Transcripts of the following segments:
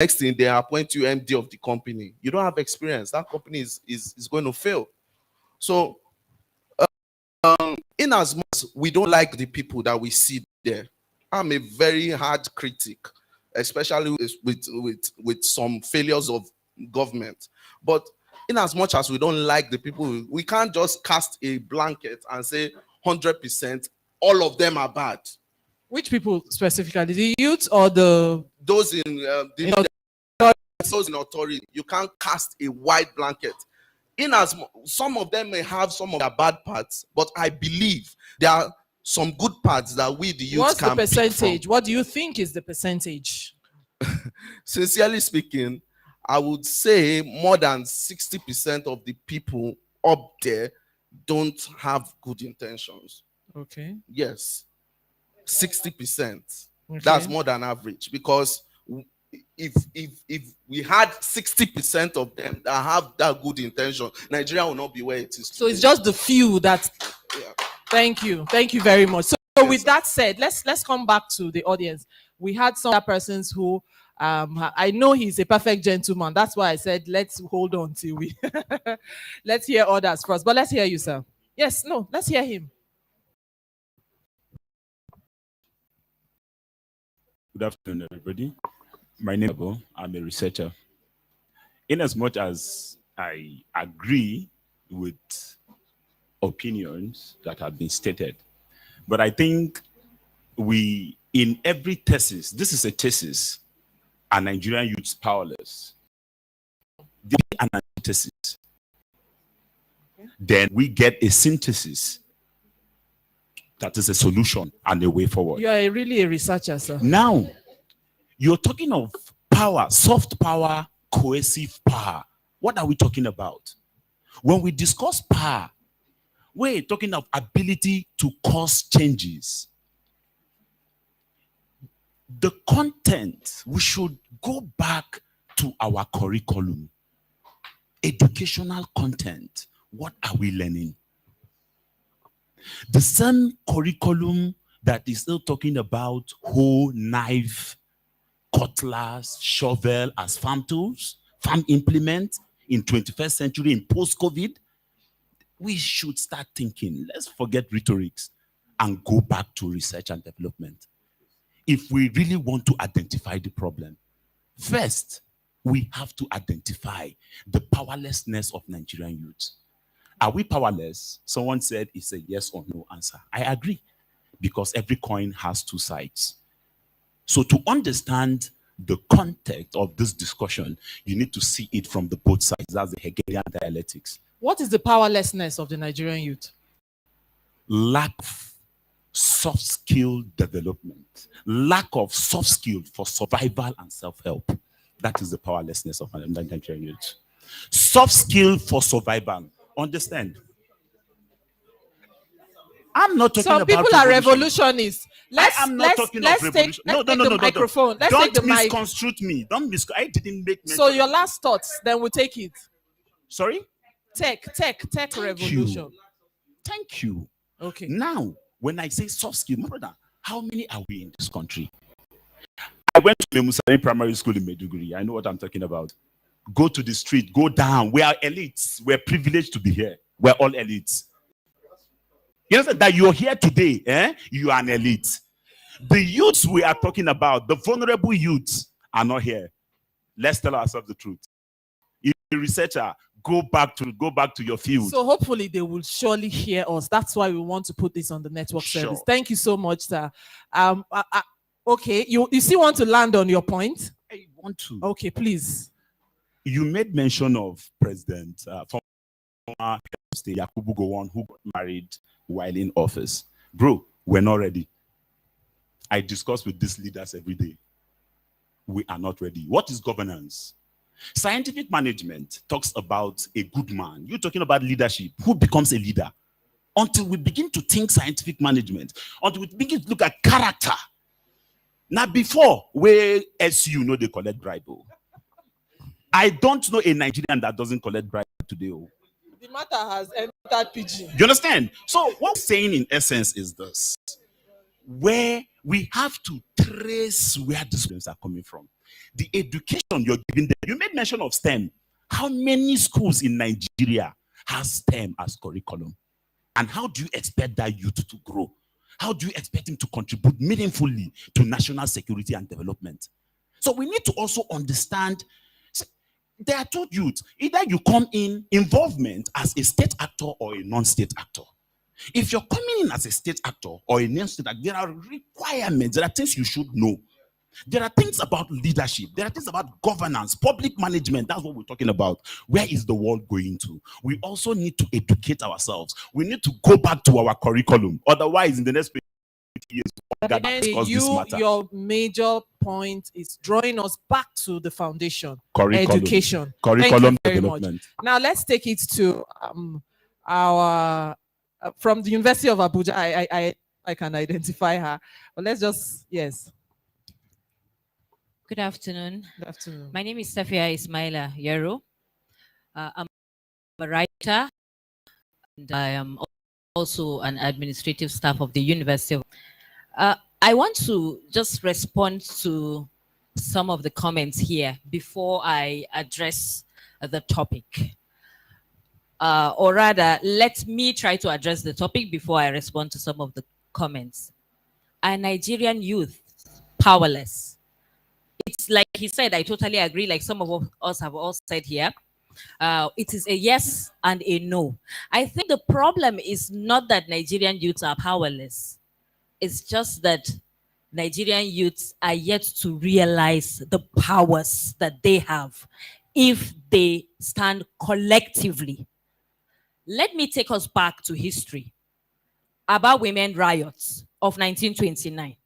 next thing they appoint you MD of the company. You don't have experience. That company is going to fail. So in as much as we don't like the people that we see there, I'm a very hard critic, especially with some failures of government. But in as much as we don't like the people, we can't just cast a blanket and say 100% all of them are bad. Which people specifically? The youth or those in those in authority? You can't cast a wide blanket. In as some of them may have some of their bad parts, but I believe there are some good parts that we the youth What's can the percentage? What do you think is the percentage? Sincerely speaking, I would say more than 60% of the people up there don't have good intentions. Okay. Yes. 60%. Okay. That's more than average, because if we had 60% of them that have that good intention, Nigeria will not be where it is today. So it's just the few that. Yeah. Thank you very much. So yes, with that said, let's come back to the audience. We had some other persons who I know he's a perfect gentleman. That's why I said let's hold on till we let's hear others first. But let's hear you, sir. Yes, no, let's hear him. Good afternoon, everybody. My name is Abo. I'm a researcher. In as much as I agree with opinions that have been stated, but I think in every thesis, this is a thesis, are Nigerian youths powerless? This is an antithesis. Then we get a synthesis that is a solution and a way forward. You are really a researcher, sir. Now, you're talking of power, soft power, cohesive power. What are we talking about? When we discuss power, we're talking of ability to cause changes. The content, we should go back to our curriculum. Educational content. What are we learning? The same curriculum that is still talking about hoe, knife, cutlass, shovel as farm tools, farm implements in 21st century, in post-COVID, we should start thinking, let's forget rhetorics and go back to research and development. If we really want to identify the problem, first, we have to identify the powerlessness of Nigerian youth. Are we powerless? Someone said it's a yes or no answer. I agree, because every coin has two sides. So to understand the context of this discussion, you need to see it from the both sides. That's the Hegelian dialectics. What is the powerlessness of the Nigerian youth? Lack of soft skill development, lack of soft skill for survival and self-help. That is the powerlessness of Nigerian youth. Soft skill for survival. Understand? I'm not talking about. Some people are revolutionists. I'm not talking of revolution. No. Microphone. Let's don't take the mic. Misconstrue me. I didn't make mention. So your last thoughts, then we'll take it. Sorry? Tech revolution. Thank you. Okay. Now, when I say soft skill, my brother, how many are we in this country? I went to the Muslim primary school in Maiduguri. I know what I'm talking about. Go to the street, go down. We are elites. We're privileged to be here. We're all elites. You understand that you're here today, you are an elite. The youths we are talking about, the vulnerable youths, are not here. Let's tell ourselves the truth. If you're a researcher, go back to your field. So hopefully they will surely hear us. That's why we want to put this on the network service. Thank you so much, sir. Okay, you still want to land on your point? I want to. Okay, please. You made mention of President former State Yakubu Gowon, who got married while in office. Bro, we're not ready. I discuss with these leaders every day. We are not ready. What is governance? Scientific management talks about a good man. You're talking about leadership. Who becomes a leader? Until we begin to think scientific management, until we begin to look at character. Now, before, where SU know they collect bribe. I don't know a Nigerian that doesn't collect bribe today. The matter has entered PG. You understand? So what I'm saying in essence is this. Where we have to trace where the students are coming from. The education you're giving them. You made mention of STEM. How many schools in Nigeria has STEM as curriculum? And how do you expect that youth to grow? How do you expect him to contribute meaningfully to national security and development? So we need to also understand, there are two youths. Either you come in involvement as a state actor or a non-state actor. If you're coming in as a state actor or a non-state actor, there are requirements, there are things you should know. There are things about leadership. There are things about governance, public management. That's what we're talking about. Where is the world going to? We also need to educate ourselves. We need to go back to our curriculum. Otherwise, in the next 20 years, we're going to discuss this matter. Your major point is drawing us back to the foundation, Curriculum. education. Curriculum Thank you very development. much. Now let's take it to our from the University of Abuja. I can identify her, but let's just Good afternoon. Good afternoon. My name is Safia Ismaila Yero. I'm a writer, and I am also an administrative staff of the University of. I want to just respond to some of the comments here before I address the topic. Or rather, let me try to address the topic before I respond to some of the comments. Are Nigerian youth powerless? It's like he said, I totally agree, like some of us have all said here. It is a yes and a no. I think the problem is not that Nigerian youths are powerless. It's just that Nigerian youths are yet to realize the powers that they have if they stand collectively. Let me take us back to history about women riots of 1929.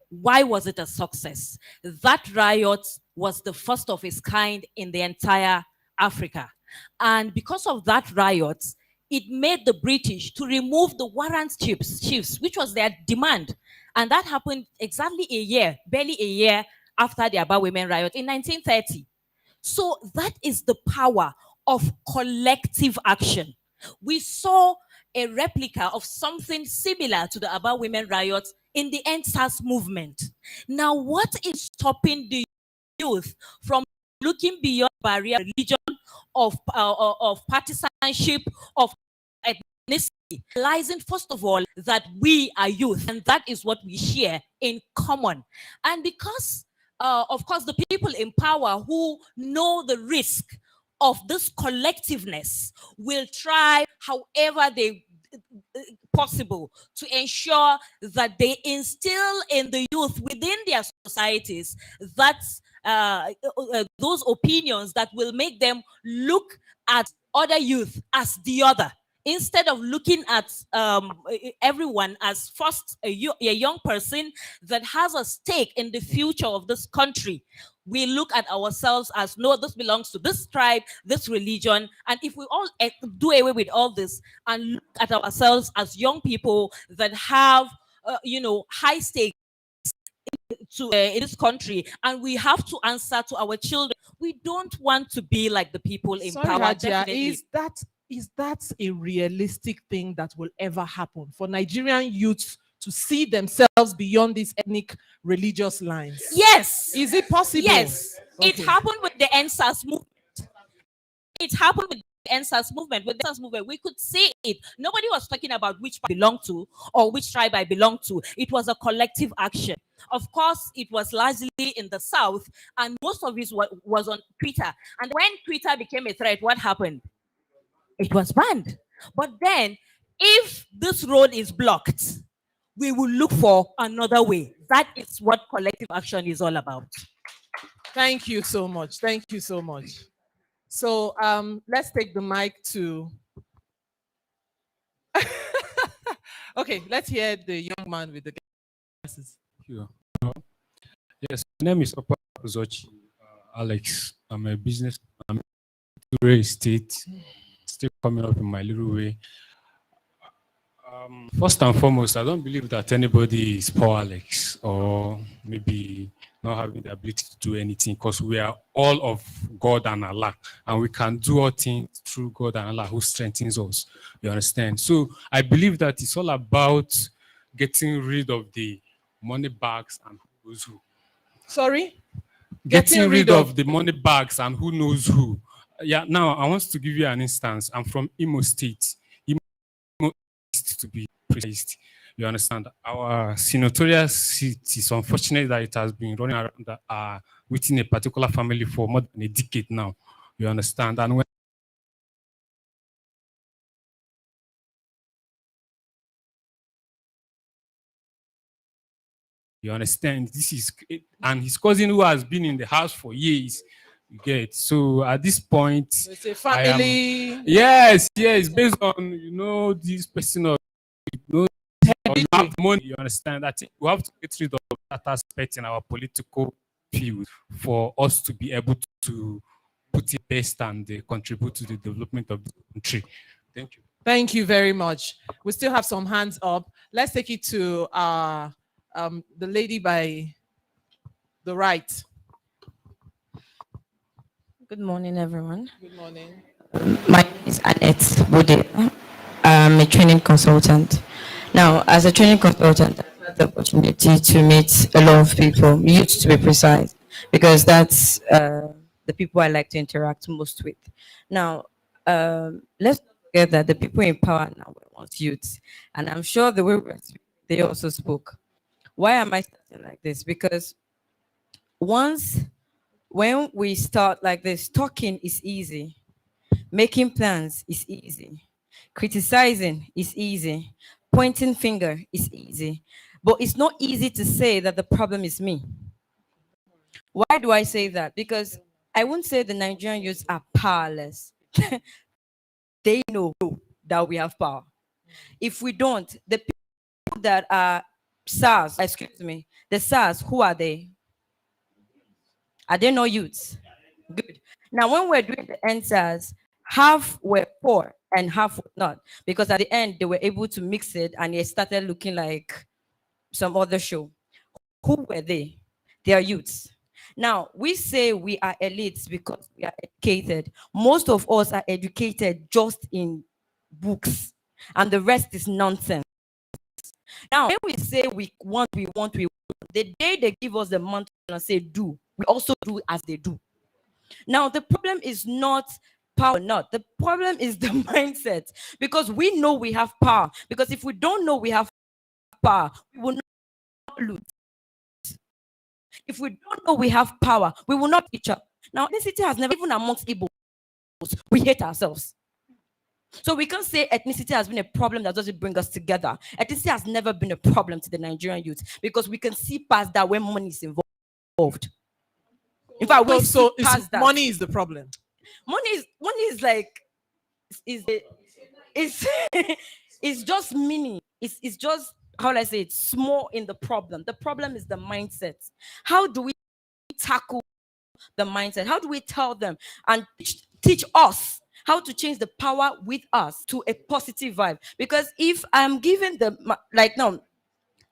Why was it a success? That riot was the first of its kind in the entire Africa. And because of that riot, it made the British to remove the warrant chiefs, which was their demand. And that happened exactly barely a year after the Aba Women riot in 1930. So that is the power of collective action. We saw a replica of something similar to the Aba Women riot in the End SARS movement. Now, what is stopping the youth from looking beyond barrier, religion, of partisanship, of ethnicity, realizing first of all that we are youth and that is what we share in common? And because, of course, the people in power who know the risk of this collectiveness will try however they possible to ensure that they instill in the youth within their societies that those opinions that will make them look at other youth as the other, instead of looking at everyone as first a young person that has a stake in the future of this country. We look at ourselves as, no, this belongs to this tribe, this religion. And if we all do away with all this and look at ourselves as young people that have, high stakes in this country, and we have to answer to our children, we don't want to be like the people in power. Hajia, is that a realistic thing that will ever happen for Nigerian youths to see themselves beyond these ethnic religious lines? Yes. Is it possible? Yes. Okay. It happened with the End SARS movement. It happened with the End SARS movement. With the SARS movement, we could see it. Nobody was talking about which I belong to or which tribe I belong to. It was a collective action. Of course, it was largely in the South, and most of it was on Twitter. And when Twitter became a threat, what happened? It was banned. But then, if this road is blocked, we will look for another way. That is what collective action is all about. Thank you so much. Thank you so much. So let's take the mic to... Okay, let's hear the young man with the glasses. Sure. Yes, my name is Opa Zochi, Alex. I'm a business, I'm in real estate, still coming up in my little way. First and foremost, I don't believe that anybody is powerless or maybe not having the ability to do anything, because we are all of God and Allah, and we can do all things through God and Allah who strengthens us. You understand? So I believe that it's all about getting rid of the money bags and who's who. Sorry? getting rid of the money bags and who knows who. Yeah, now I want to give you an instance. I'm from Imo State. Imo State to be precise. You understand? Our senatorial seat is unfortunate that it has been running around within a particular family for more than a decade now. You understand? And when you understand, this is, and his cousin who has been in the house for years, you get. So at this point, it's a family. Yes, based on, this person or, or you have money, you understand. I think we have to get rid of that aspect in our political field for us to be able to put it best and contribute to the development of the country. Thank you. Thank you very much. We still have some hands up. Let's take it to the lady by the right. Good morning, everyone. Good morning. My name is Annette Bode. I'm a training consultant. Now, as a training consultant, I've had the opportunity to meet a lot of people, youth to be precise, because that's the people I like to interact most with. Now, let's not forget that the people in power now were once youth, and I'm sure the way they also spoke. Why am I starting like this? Because when we start like this, talking is easy. Making plans is easy. Criticizing is easy. Pointing finger is easy. But it's not easy to say that the problem is me. Why do I say that? Because I won't say the Nigerian youths are powerless. They know that we have power. If we don't, the people that are SARS, excuse me, the SARS, who are they? Are they not youths? Good. Now, when we're doing the answers, half were poor and half were not. Because at the end, they were able to mix it and it started looking like some other show. Who were they? They are youths. Now, we say we are elites because we are educated. Most of us are educated just in books, and the rest is nonsense. Now, when we say we want, the day they give us the mantle and say do, we also do as they do. Now, the problem is not power, not. The problem is the mindset, because we know we have power. Because if we don't know we have power, we will not lose. If we don't know we have power, we will not each other. Now, ethnicity has never, even amongst Igbos, we hate ourselves. So we can't say ethnicity has been a problem that doesn't bring us together. Ethnicity has never been a problem to the Nigerian youth, because we can see past that when money is involved. In fact, we see past that. Money is the problem. Money is like it's just mini. It's just, how will I say it, small in the problem. The problem is the mindset. How do we tackle the mindset? How do we tell them and teach us how to change the power with us to a positive vibe? Because if I'm given now,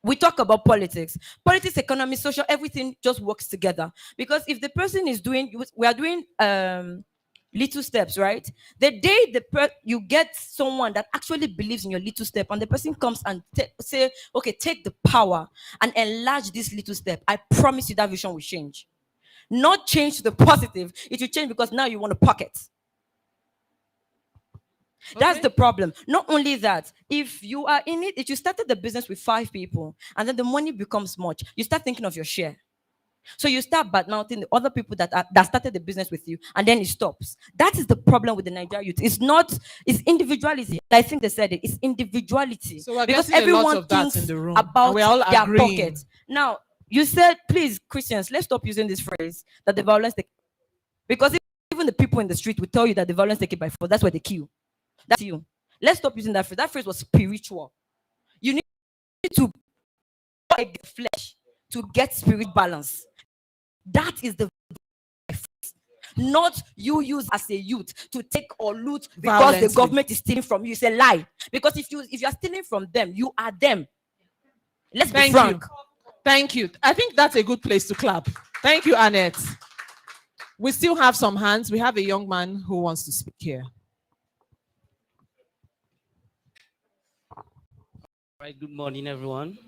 we talk about politics, economy, social, everything just works together. Because if the person is doing, we are doing little steps, right? The day you get someone that actually believes in your little step, and the person comes and say, okay, take the power and enlarge this little step, I promise you that vision will change. Not change to the positive, it will change because now you want to pocket. That's the problem. Not only that, if you are in it, if you started the business with 5 people and then the money becomes much, you start thinking of your share. So you start badmouthing the other people that started the business with you, and then it stops. That is the problem with the Nigerian youth. It's individuality. I think they said it's individuality. So we're because everyone everyone of that thinks in the room, about we're all their agreeing. pocket. Now, you said, please, Christians, let's stop using this phrase that the violence because even the people in the street will tell you that the violence taken by force, that's where they kill. That's you. Let's stop using that phrase. That phrase was spiritual. You need to break the flesh to get spirit balance. That is the not you use as a youth to take or loot because Violently. the government is stealing from you. It's a lie. Because if you're stealing from them, you are them. Let's be frank. Thank you. I think that's a good place to clap. Thank you, Annette. We still have some hands. We have a young man who wants to speak here. Right, good morning, everyone.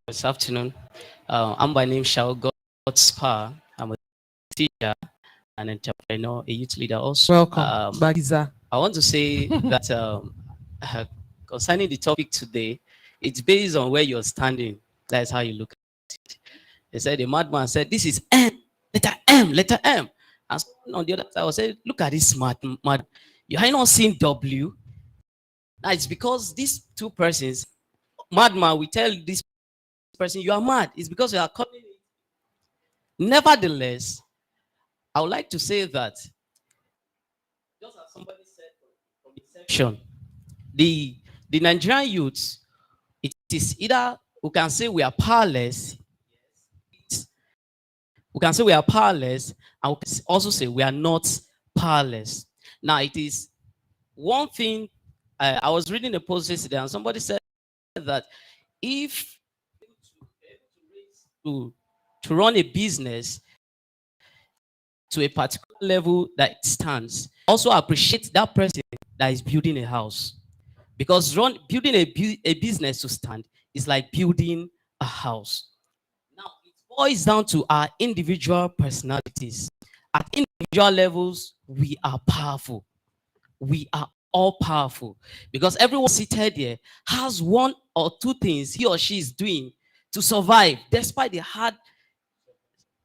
This afternoon. I'm by name Shao God's Power. I'm a teacher, an entrepreneur, a youth leader also. Welcome, Bagiza. I want to say that concerning the topic today, it's based on where you're standing. That's how you look at it. They said, the madman said, this is M, letter M, letter M. And on the other side, I was saying, look at this mad. You are not seeing W. Now it's because these two persons, madman, we tell this person, you are mad. It's because you are calling it. Nevertheless, I would like to say that, just as somebody said from inception, the Nigerian youths, it is either we can say we are powerless, we can say we are powerless, and we can also say we are not powerless. Now, it is one thing, I was reading a post yesterday, and somebody said that if to run a business to a particular level that it stands, also appreciate that person that is building a house. Because building a business to stand is like building a house. Now, it boils down to our individual personalities. At individual levels, we are powerful. We are all powerful. Because everyone seated here has one or two things he or she is doing to survive, despite the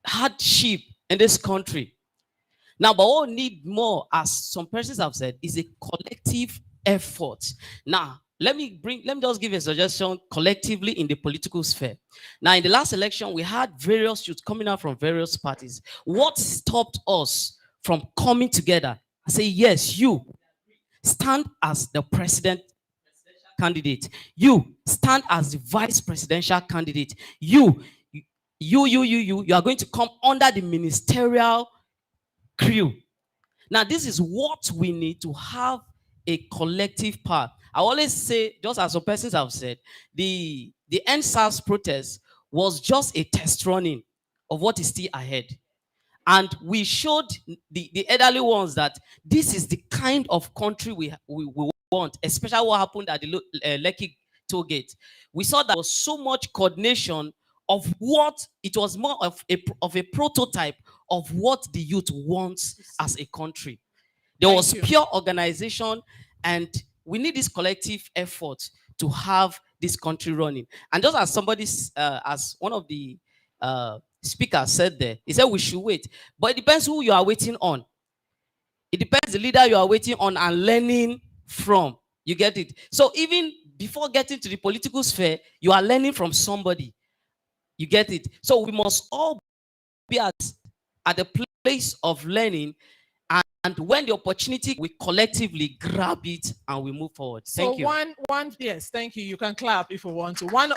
hardship in this country. Now, but what we need more, as some persons have said, is a collective effort. Now, let me just give a suggestion collectively in the political sphere. Now, in the last election, we had various youths coming out from various parties. What stopped us from coming together and say, yes, you stand as the president candidate. You stand as the vice presidential candidate. You are going to come under the ministerial crew. Now, this is what we need to have a collective power. I always say, just as some persons have said, the NSAS protest was just a test running of what is still ahead. And we showed the elderly ones that this is the kind of country we want, especially what happened at the Lekki toll gate. We saw that there was so much coordination of what it was, more of a prototype of what the youth wants as a country. There was pure organization, and we need this collective effort to have this country running. And just as somebody, as one of the speakers said there, he said we should wait. But it depends who you are waiting on. It depends the leader you are waiting on and learning from. You get it? So even before getting to the political sphere, you are learning from somebody. You get it? So we must all be at the place of learning, and when the opportunity, we collectively grab it and we move forward. Thank you. Yes, thank you. You can clap if you want to. One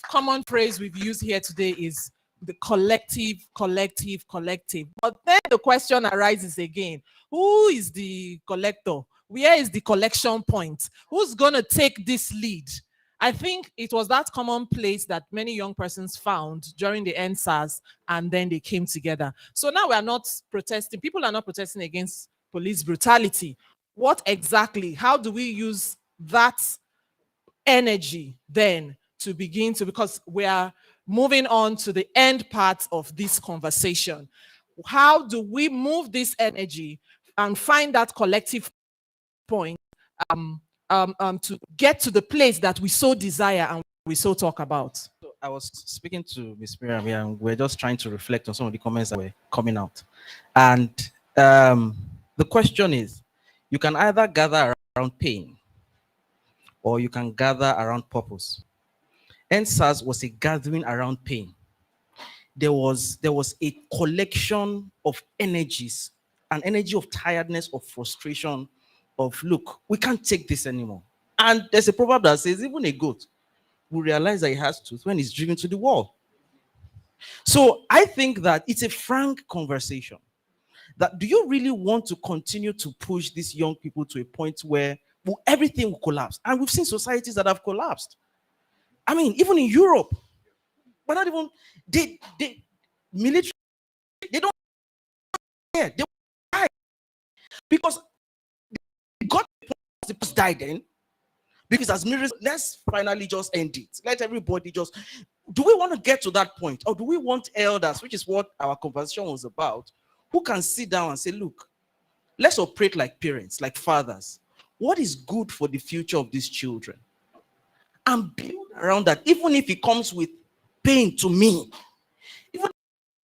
common phrase we've used here today is the collective. But then the question arises again: who is the collector? Where is the collection point? Who's going to take this lead? I think it was that common place that many young persons found during the NSAS, and then they came together. So now we are not protesting. People are not protesting against police brutality. What exactly? How do we use that energy then to begin to, because we are moving on to the end part of this conversation. How do we move this energy and find that collective point to get to the place that we so desire and we so talk about? So I was speaking to Ms. Miriam here, and we're just trying to reflect on some of the comments that were coming out. And the question is, you can either gather around pain or you can gather around purpose. NSAS was a gathering around pain. There was a collection of energies, an energy of tiredness, of frustration, of, look, we can't take this anymore. And there's a proverb that says even a goat will realize that it has tooth when it's driven to the wall. So I think that it's a frank conversation. That do you really want to continue to push these young people to a point where everything will collapse? And we've seen societies that have collapsed. I mean, even in Europe, but not even they military, they don't care. They die because they got the person died then. Because as mirrors, let's finally just end it. Let everybody just. Do we want to get to that point, or do we want elders, which is what our conversation was about, who can sit down and say, look, let's operate like parents, like fathers. What is good for the future of these children? And build around that, even if it comes with pain to me, even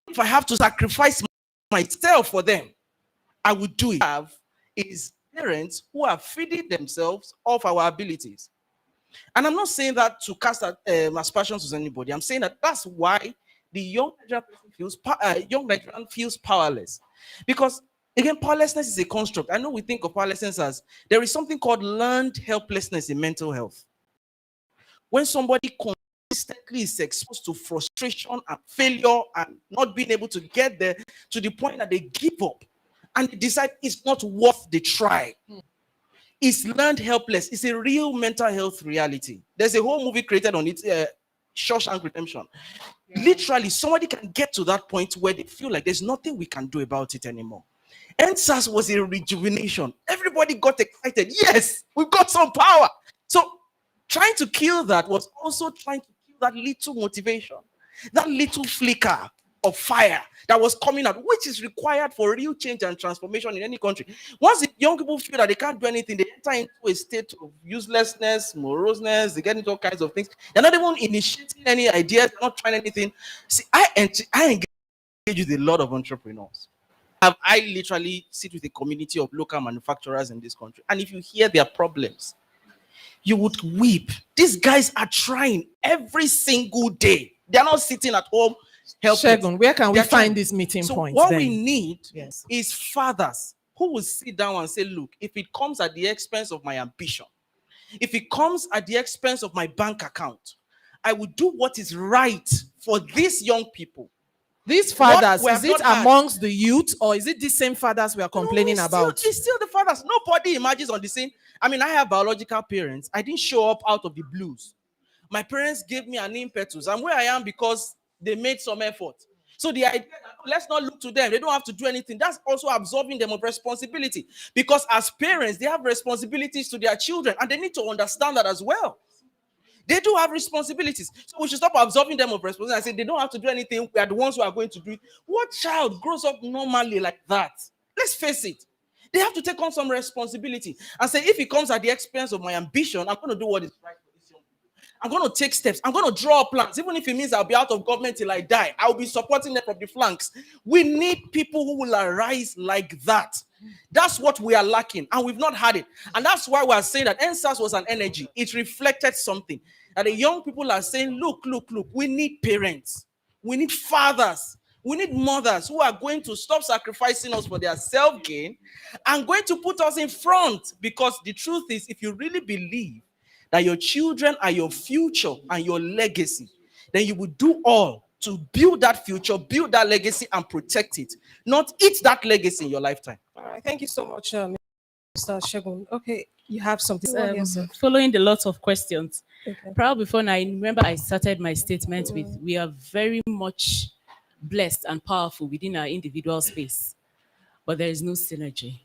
if I have to sacrifice myself for them, I would do it. Have is parents who are feeding themselves off our abilities. And I'm not saying that to cast aspersions on anybody. I'm saying that that's why the young Nigerian feels powerless. Because again, powerlessness is a construct. I know we think of powerlessness as there is something called learned helplessness in mental health. When somebody consistently is exposed to frustration and failure and not being able to get there to the point that they give up and they decide it's not worth the try. It's learned helpless. It's a real mental health reality. There's a whole movie created on it, Shawshank Redemption. Literally, somebody can get to that point where they feel like there's nothing we can do about it anymore. NSAS was a rejuvenation. Everybody got excited. Yes, we've got some power. So trying to kill that was also trying to kill that little motivation, that little flicker of fire that was coming out, which is required for real change and transformation in any country. Once the young people feel that they can't do anything, they enter into a state of uselessness, moroseness, they get into all kinds of things. They're not even initiating any ideas, they're not trying anything. See, I engage with a lot of entrepreneurs. I literally sit with a community of local manufacturers in this country. And if you hear their problems, you would weep. These guys are trying every single day. They're not sitting at home helping. Shegun, where can we find these meeting points? What then? we need is fathers who will sit down and say, look, if it comes at the expense of my ambition, if it comes at the expense of my bank account, I will do what is right for these young people. These fathers, is it amongst the youth or is it the same fathers we are complaining about? It's still the fathers. Nobody imagines on the scene. I mean, I have biological parents. I didn't show up out of the blues. My parents gave me an impetus. I'm where I am because they made some effort. So the idea that let's not look to them, they don't have to do anything, that's also absolving them of responsibility. Because as parents, they have responsibilities to their children and they need to understand that as well. They do have responsibilities. So we should stop absolving them of responsibility and say they don't have to do anything. We are the ones who are going to do it. What child grows up normally like that? Let's face it. They have to take on some responsibility and say, if it comes at the expense of my ambition, I'm going to do what is right for this young people. I'm going to take steps. I'm going to draw plans. Even if it means I'll be out of government till I die, I'll be supporting them from the flanks. We need people who will arise like that. That's what we are lacking, and we've not had it. And that's why we are saying that NSAS was an energy. It reflected something. That the young people are saying, look, we need parents. We need fathers. We need mothers who are going to stop sacrificing us for their self-gain and going to put us in front. Because the truth is, if you really believe that your children are your future and your legacy, then you will do all to build that future, build that legacy, and protect it. Not eat that legacy in your lifetime. All right, thank you so much, Mr. Shegun. Okay, you have something. Following the lots of questions. Okay. Probably before now, I remember I started my statement with, we are very much blessed and powerful within our individual space, but there is no synergy.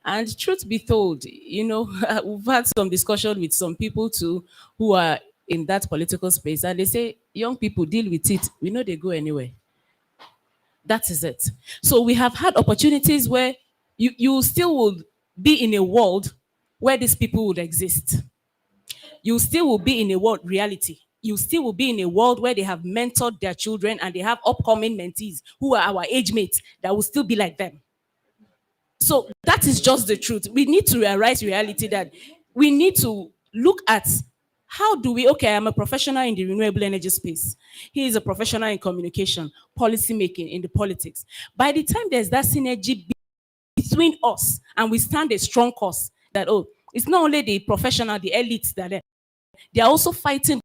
And truth be told, you know, we've had some discussion with some people too who are in that political space, and they say, young people, deal with it. We know they go anywhere. That is it. So we have had opportunities where you still will be in a world where these people would exist. You still will be in a world reality. You still will be in a world where they have mentored their children and they have upcoming mentees who are our age mates that will still be like them. So that is just the truth. We need to realize reality that we need to look at how do we, okay, I'm a professional in the renewable energy space. He is a professional in communication, policy making, in the politics. By the time there's that synergy between us and we stand a strong cause that, oh, it's not only the professional, the elites that they are also fighting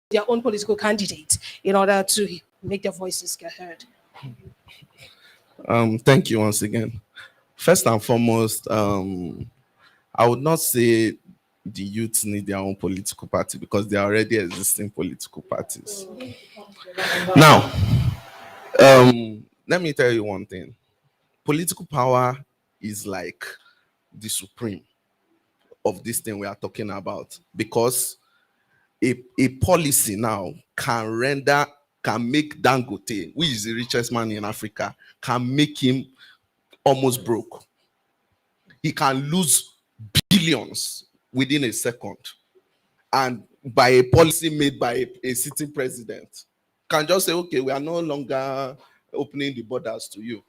their own political candidate in order to make their voices get heard? Thank you once again. First and foremost, I would not say the youths need their own political party because they are already existing political parties. Now, let me tell you one thing. Political power is like the supreme of this thing we are talking about, because a policy now can make Dangote, who is the richest man in Africa, can make him almost broke. He can lose billions within a second, and by a policy made by a sitting president, can just say, okay, we are no longer opening the borders to you.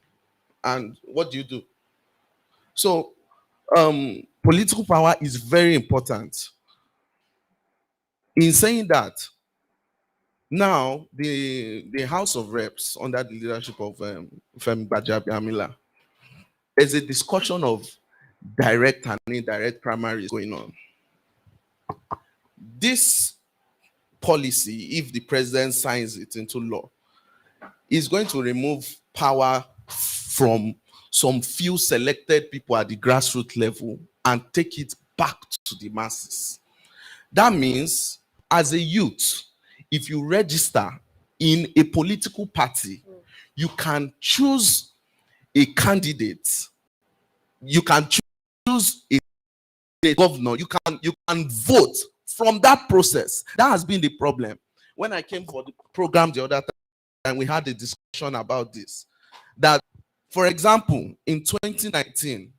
And what do? So political power is very important. In saying that, now the House of Reps, under the leadership of Femi Gbajabiamila, there's a discussion of direct and indirect primaries going on. This policy, if the president signs it into law, is going to remove power from some few selected people at the grassroots level and take it back to the masses. That means, as a youth, if you register in a political party, you can choose a candidate. You can choose a governor. You can vote from that process. That has been the problem. When I came for the program the other time, we had a discussion about this. That, for example, in 2019,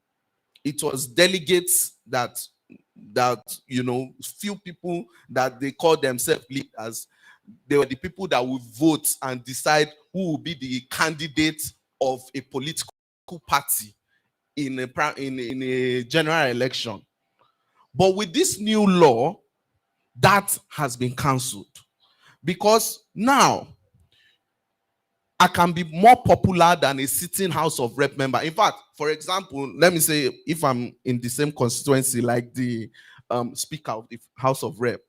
it was delegates that few people that they call themselves leaders, they were the people that would vote and decide who will be the candidate of a political party in a general election. But with this new law, that has been cancelled, because now I can be more popular than a sitting House of Rep member. In fact, for example, let me say, if I'm in the same constituency like the Speaker of the House of Rep,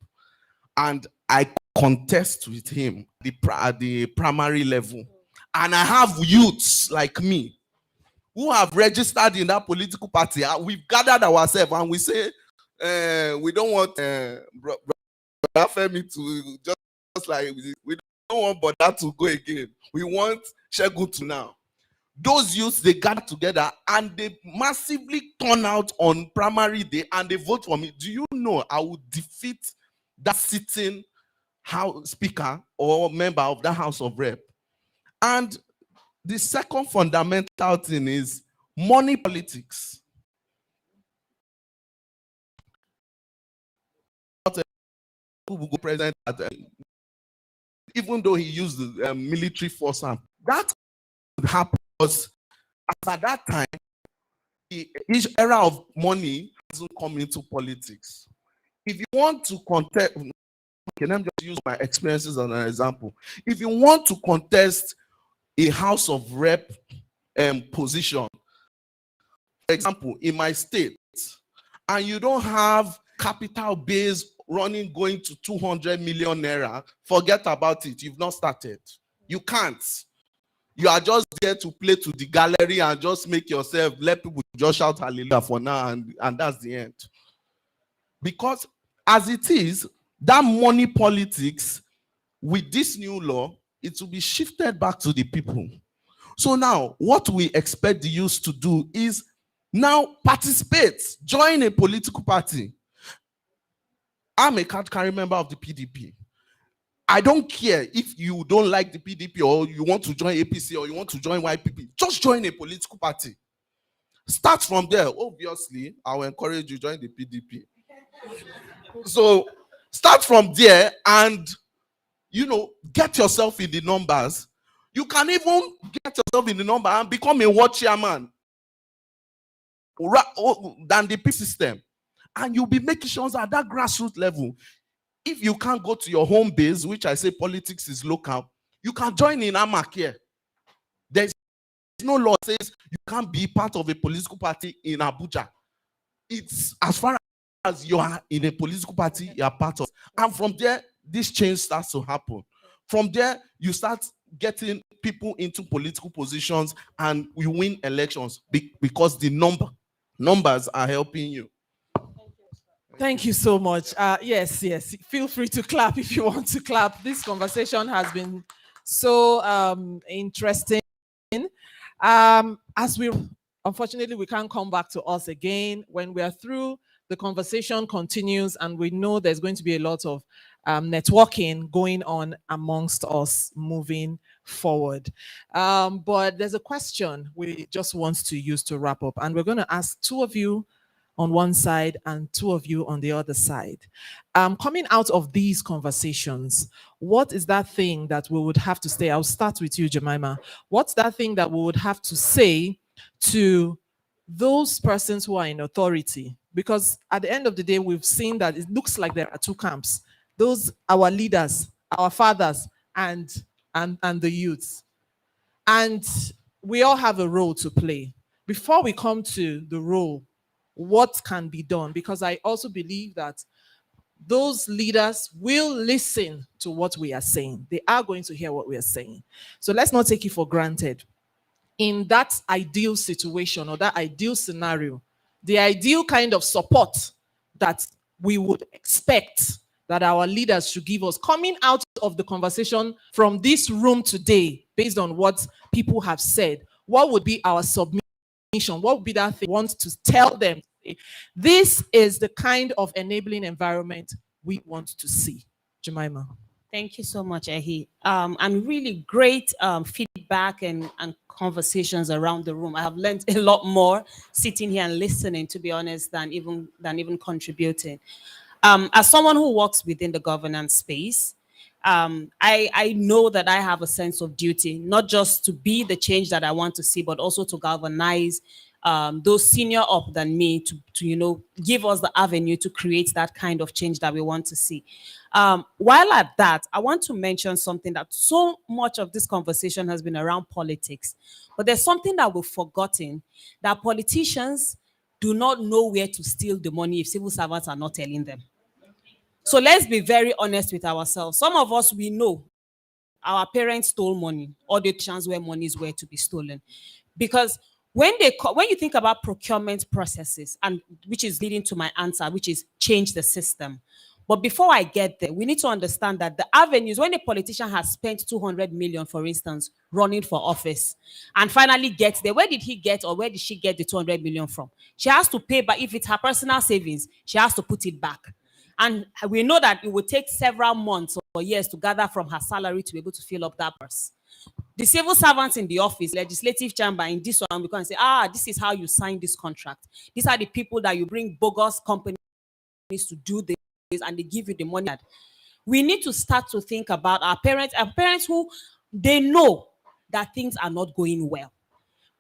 and I contest with him at the primary level, and I have youths like me who have registered in that political party, we've gathered ourselves and we say, we don't want Femi to just like, we don't want Boda to go again. We want Shegun to now. Those youths, they gather together and they massively turn out on primary day and they vote for me. Do you know I would defeat that sitting House Speaker or member of the House of Rep? And the second fundamental thing is money politics. President, even though he used the military force, and that happened because at that time, each era of money hasn't come into politics. If you want to contest, okay, let me just use my experiences as an example. If you want to contest a House of Rep position, for example, in my state, and you don't have capital base going to 200 million naira, forget about it. You've not started. You can't. You are just there to play to the gallery and just make yourself, let people just shout hallelujah for now, and that's the end. Because as it is, that money politics, with this new law, it will be shifted back to the people. So now, what we expect the youth to do is now participate, join a political party. I'm a card-carrying member of the PDP. I don't care if you don't like the PDP or you want to join APC or you want to join YPP. Just join a political party. Start from there. Obviously, I will encourage you to join the PDP. So start from there and, get yourself in the numbers. You can even get yourself in the number and become a ward chairman than the P system. And you'll be making sure at that grassroots level. If you can't go to your home base, which I say politics is local, you can join in AMAC here. There's no law that says you can't be part of a political party in Abuja. It's as far as you are in a political party, you are part of. And from there, this change starts to happen. From there, you start getting people into political positions and we win elections because the numbers are helping you. Thank you so much. Yes, feel free to clap if you want to clap. This conversation has been so interesting. Unfortunately, we can't come back to us again. When we are through, the conversation continues, and we know there's going to be a lot of networking going on amongst us moving forward. But there's a question we just want to use to wrap up, and we're going to ask two of you on one side and two of you on the other side. Coming out of these conversations, what is that thing that we would have to say? I'll start with you, Jemima. What's that thing that we would have to say to those persons who are in authority? Because at the end of the day, we've seen that it looks like there are two camps. Those our leaders, our fathers, and the youths. And we all have a role to play. Before we come to the role, what can be done? Because I also believe that those leaders will listen to what we are saying. They are going to hear what we are saying. So let's not take it for granted. In that ideal situation or that ideal scenario, the ideal kind of support that we would expect that our leaders should give us, coming out of the conversation from this room today, based on what people have said, what would be our submission? What would be that thing we want to tell them? This is the kind of enabling environment we want to see. Jemima. Thank you so much, Ehi. And really great feedback and conversations around the room. I have learned a lot more sitting here and listening, to be honest, than even contributing. As someone who works within the governance space, I know that I have a sense of duty, not just to be the change that I want to see, but also to galvanize those senior up than me to give us the avenue to create that kind of change that we want to see. While at that, I want to mention something that so much of this conversation has been around politics, but there's something that we've forgotten, that politicians do not know where to steal the money if civil servants are not telling them. So let's be very honest with ourselves. Some of us, we know our parents stole money, or the chance where monies were to be stolen. Because when you think about procurement processes, and which is leading to my answer, which is change the system. But before I get there, we need to understand that the avenues, when a politician has spent 200 million, for instance, running for office, and finally gets there, where did he get or where did she get the 200 million from? She has to pay back. If it's her personal savings, she has to put it back. And we know that it will take several months or years to gather from her salary to be able to fill up that purse. The civil servants in the office, legislative chamber, in this one, we can say, this is how you sign this contract. These are the people that you bring bogus companies to do this, and they give you the money. We need to start to think about our parents who they know that things are not going well,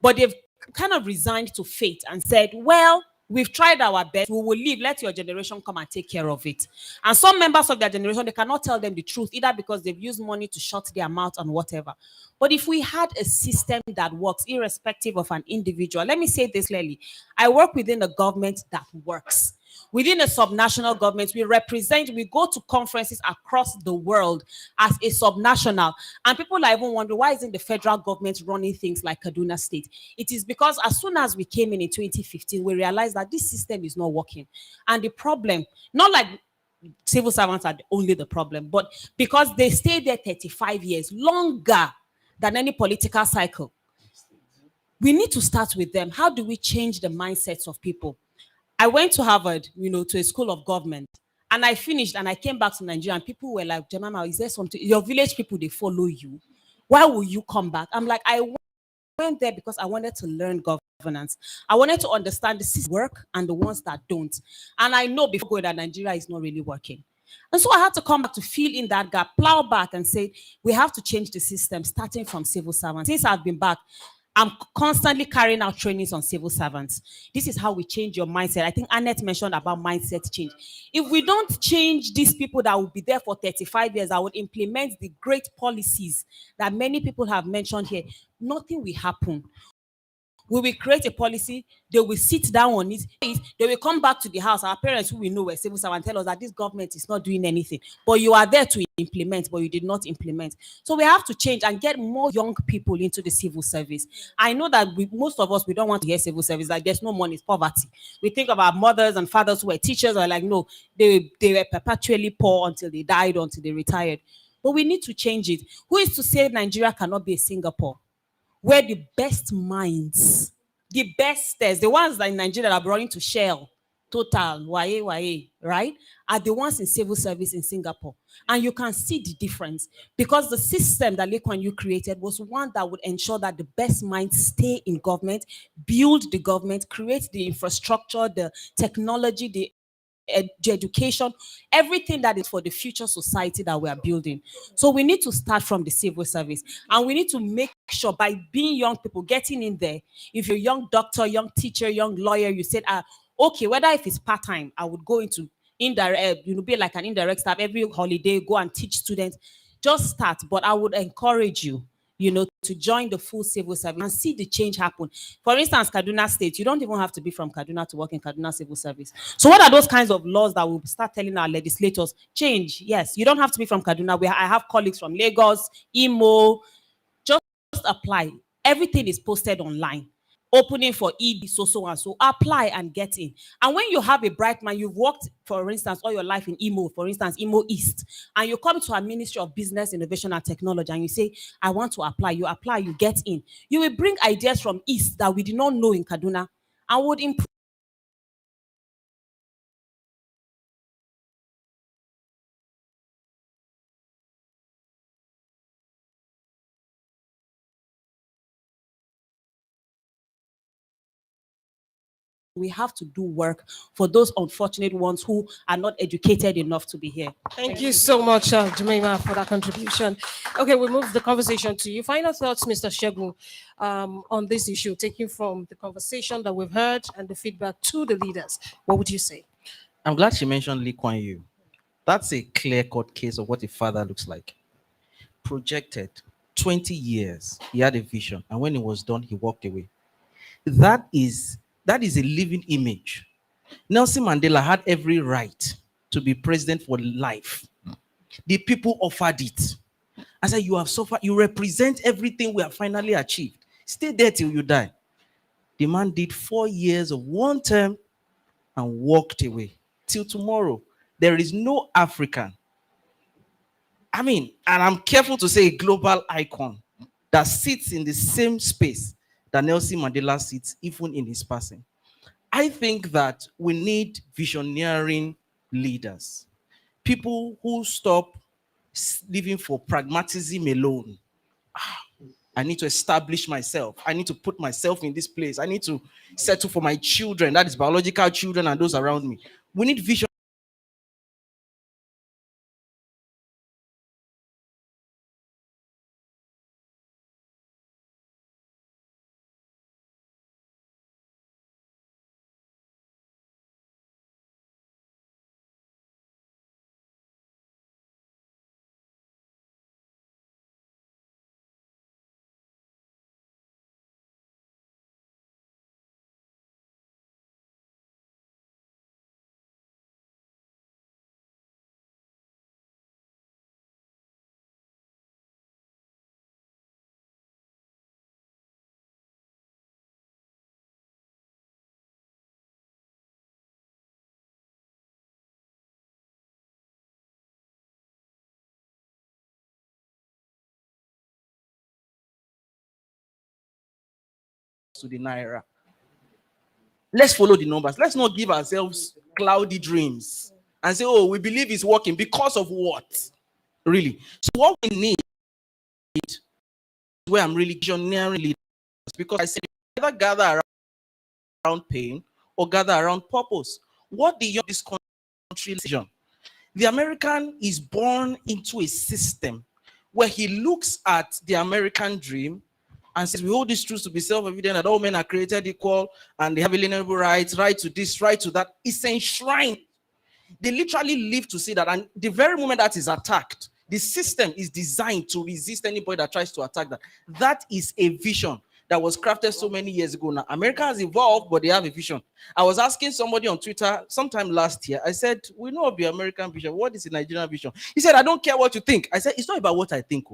but they've kind of resigned to fate and said, well, we've tried our best, we will leave, let your generation come and take care of it. And some members of their generation, they cannot tell them the truth, either because they've used money to shut their mouth and whatever. But if we had a system that works, irrespective of an individual, let me say this clearly, I work within a government that works. Within a subnational government, we go to conferences across the world as a subnational. And people are even wondering, why isn't the federal government running things like Kaduna State? It is because as soon as we came in 2015, we realized that this system is not working. And the problem, not like civil servants are only the problem, but because they stayed there 35 years, longer than any political cycle. We need to start with them. How do we change the mindsets of people? I went to Harvard, to a school of government, and I finished and I came back to Nigeria and people were like, Jemima, is there something? Your village people, they follow you. Why will you come back? I'm like, I went there because I wanted to learn governance. I wanted to understand the system work and the ones that don't. And I know before going that Nigeria is not really working. And so I had to come back to fill in that gap, plow back and say, we have to change the system starting from civil servants. Since I've been back, I'm constantly carrying out trainings on civil servants. This is how we change your mindset. I think Annette mentioned about mindset change. If we don't change these people that will be there for 35 years, that will implement the great policies that many people have mentioned here, nothing will happen. We will create a policy, they will sit down on it, they will come back to the house. Our parents who we know were civil servants tell us that this government is not doing anything. But you are there to implement, but you did not implement. So we have to change and get more young people into the civil service. I know that most of us, we don't want to hear civil service, like there's no money, it's poverty. We think of our mothers and fathers who were teachers, are like, no, they were perpetually poor until they died, until they retired. But we need to change it. Who is to say Nigeria cannot be a Singapore, where the best minds, the bestest, the ones that in Nigeria are running to Shell, Total, right, are the ones in civil service in Singapore. And you can see the difference because the system that Lee Kuan Yew created was one that would ensure that the best minds stay in government, build the government, create the infrastructure, the technology, the education, everything that is for the future society that we are building. So we need to start from the civil service, and we need to make sure by being young people, getting in there. If you're a young doctor, young teacher, young lawyer, you said, okay, whether if it's part-time, I would go into indirect, be like an indirect staff every holiday, go and teach students. Just start. But I would encourage you, to join the full civil service and see the change happen. For instance, Kaduna State, you don't even have to be from Kaduna to work in Kaduna civil service. So what are those kinds of laws that we'll start telling our legislators? Change. Yes, you don't have to be from Kaduna. I have colleagues from Lagos, Imo. Just apply. Everything is posted online. Opening for ED, so and so. Apply and get in. And when you have a bright mind, you've worked, for instance, all your life in Imo, for instance, Imo East, and you come to our Ministry of Business, Innovation and Technology, and you say, I want to apply. You apply, you get in. You will bring ideas from East that we did not know in Kaduna and would improve. We have to do work for those unfortunate ones who are not educated enough to be here. Thank you so much, Jemima, for that contribution. Okay, we move the conversation to you. Final thoughts, Mr. Shegun, on this issue, taking from the conversation that we've heard and the feedback to the leaders. What would you say? I'm glad she mentioned Lee Kuan Yew. That's a clear-cut case of what a father looks like. Projected 20 years, he had a vision, and when it was done, he walked away. That is a living image. Nelson Mandela had every right to be president for life. The people offered it. I said, you have suffered, you represent everything we have finally achieved. Stay there till you die. The man did 4 years of one term and walked away. Till tomorrow, there is no African, and I'm careful to say a global icon, that sits in the same space that Nelson Mandela sits, even in his passing. I think that we need visionary leaders, people who stop living for pragmatism alone. I need to establish myself. I need to put myself in this place. I need to settle for my children, that is biological children and those around me. We need vision. To the naira. Let's follow the numbers. Let's not give ourselves cloudy dreams and say, oh, we believe it's working because of what? Really. So what we need, where I'm really visionary leaders, because I said either gather around pain or gather around purpose. What the young this country vision? The American is born into a system where he looks at the American dream and says, we hold this truth to be self-evident that all men are created equal and they have alienable rights, right to this, right to that. It's enshrined. They literally live to see that. And the very moment that is attacked, the system is designed to resist anybody that tries to attack that. That is a vision. that was crafted so many years ago now. America has evolved, but they have a vision. I was asking somebody on Twitter sometime last year, I said, we know of the American vision. What is the Nigerian vision? He said, I don't care what you think. I said, it's not about what I think.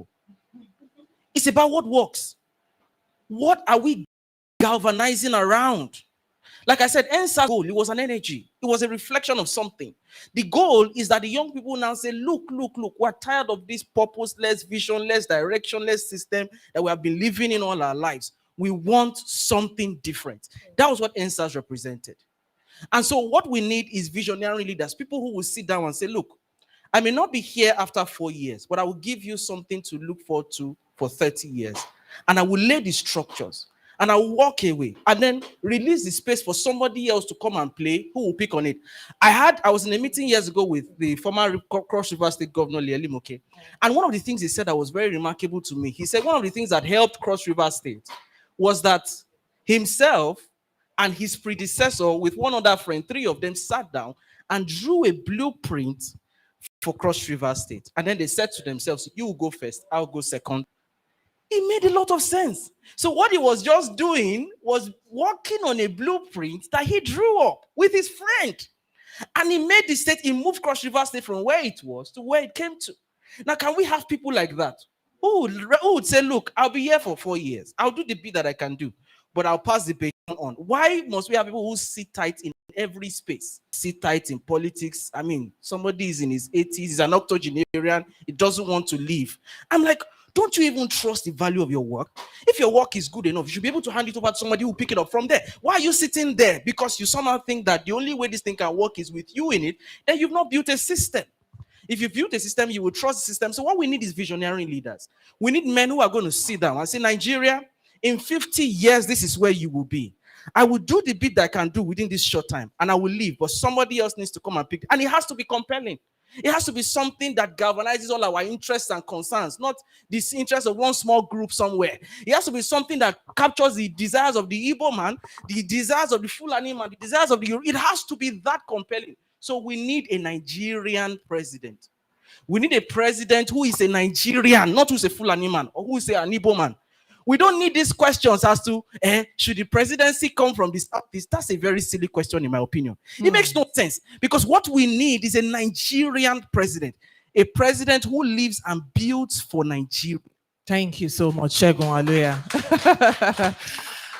It's about what works. What are we galvanizing around? Like I said, NSA's goal, it was an energy. It was a reflection of something. The goal is that the young people now say, look, we're tired of this purposeless, visionless, directionless system that we have been living in all our lives. We want something different. That was what NSAS represented. And so what we need is visionary leaders, people who will sit down and say, look, I may not be here after 4 years, but I will give you something to look forward to for 30 years. And I will lay the structures. And I'll walk away and then release the space for somebody else to come and play who will pick on it. I was in a meeting years ago with the former Cross River State Governor, Lielimoke. And one of the things he said that was very remarkable to me, he said one of the things that helped Cross River State was that himself and his predecessor with one other friend, 3 of them sat down and drew a blueprint for Cross River State. And then they said to themselves, you will go first, I'll go second. It made a lot of sense. So what he was just doing was working on a blueprint that he drew up with his friend. And he made the state, he moved Cross River State from where it was to where it came to. Now, can we have people like that? Who would say, look, I'll be here for 4 years. I'll do the bit that I can do, but I'll pass the baton on. Why must we have people who sit tight in every space? Sit tight in politics. I mean, somebody is in his 80s, he's an octogenarian, he doesn't want to leave. I'm like, don't you even trust the value of your work? If your work is good enough, you should be able to hand it over to somebody who will pick it up from there. Why are you sitting there? Because you somehow think that the only way this thing can work is with you in it, then you've not built a system. If you built a system, you will trust the system. So what we need is visionary leaders. We need men who are going to sit down and say, Nigeria, in 50 years, this is where you will be. I will do the bit that I can do within this short time, and I will leave, but somebody else needs to come and pick it. And it has to be compelling. It has to be something that galvanizes all our interests and concerns, not the interest of one small group somewhere. It has to be something that captures the desires of the Igbo man, the desires of the Fulani man, the desires of the Yoruba. It has to be that compelling. So we need a Nigerian president. We need a president who is a Nigerian, not who's a Fulani man or who is an Igbo man. We don't need these questions as to, should the presidency come from this? That's a very silly question, in my opinion. It makes no sense, because what we need is a Nigerian president, a president who lives and builds for Nigeria. Thank you so much, Shegun Aloya.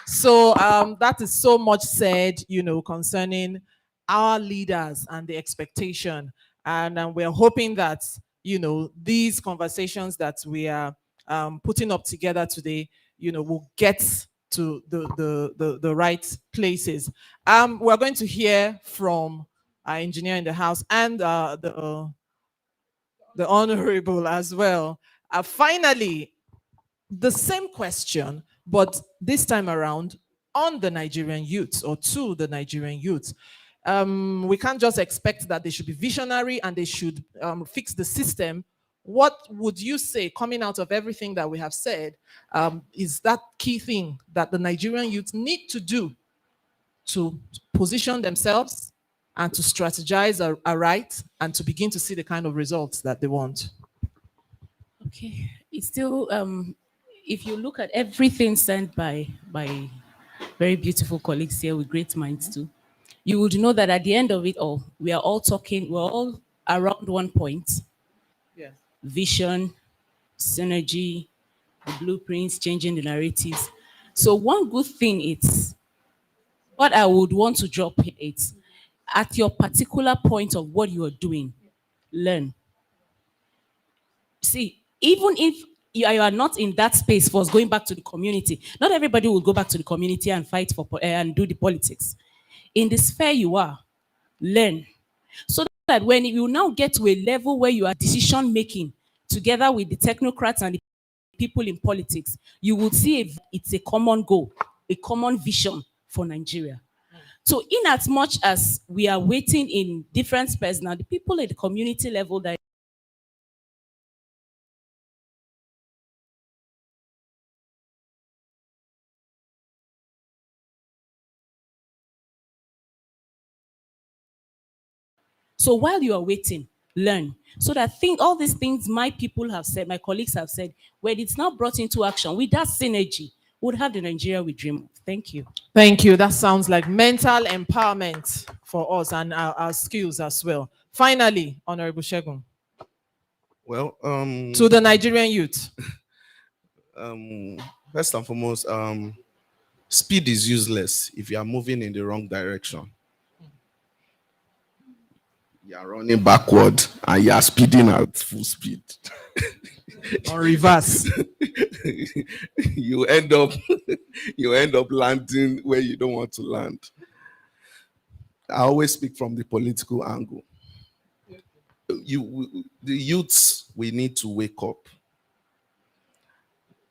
So that is so much said, concerning our leaders and the expectation. And we're hoping that, these conversations that we are putting up together today, will get to the right places. We're going to hear from our engineer in the house and the honorable as well. Finally, the same question, but this time around on the Nigerian youths, or to the Nigerian youths. We can't just expect that they should be visionary and they should fix the system. What would you say, coming out of everything that we have said, is that key thing that the Nigerian youth need to do to position themselves and to strategize aright and to begin to see the kind of results that they want? Okay, it's still, if you look at everything sent by very beautiful colleagues here with great minds too, you would know that at the end of it all, we're all around one point. Yes. Vision, synergy, the blueprints, changing the narratives. So one good thing is, what I would want to drop here is, at your particular point of what you are doing, learn. See, even if you are not in that space for going back to the community, not everybody will go back to the community and fight for and do the politics. In the sphere you are, learn. So that when you now get to a level where you are decision making together with the technocrats and the people in politics, you will see if it's a common goal, a common vision for Nigeria. So in as much as we are waiting in different spheres now, the people at the community level that so while you are waiting, learn. So that all these things my people have said, my colleagues have said, when it's now brought into action with that synergy, would have the Nigeria we dream of. Thank you. Thank you. That sounds like mental empowerment for us and our skills as well. Finally, Honorable Shegun, Well, to the Nigerian youth. First and foremost, speed is useless if you are moving in the wrong direction. You are running backward and you are speeding at full speed. On reverse. you end up landing where you don't want to land. I always speak from the political angle. The youths, we need to wake up.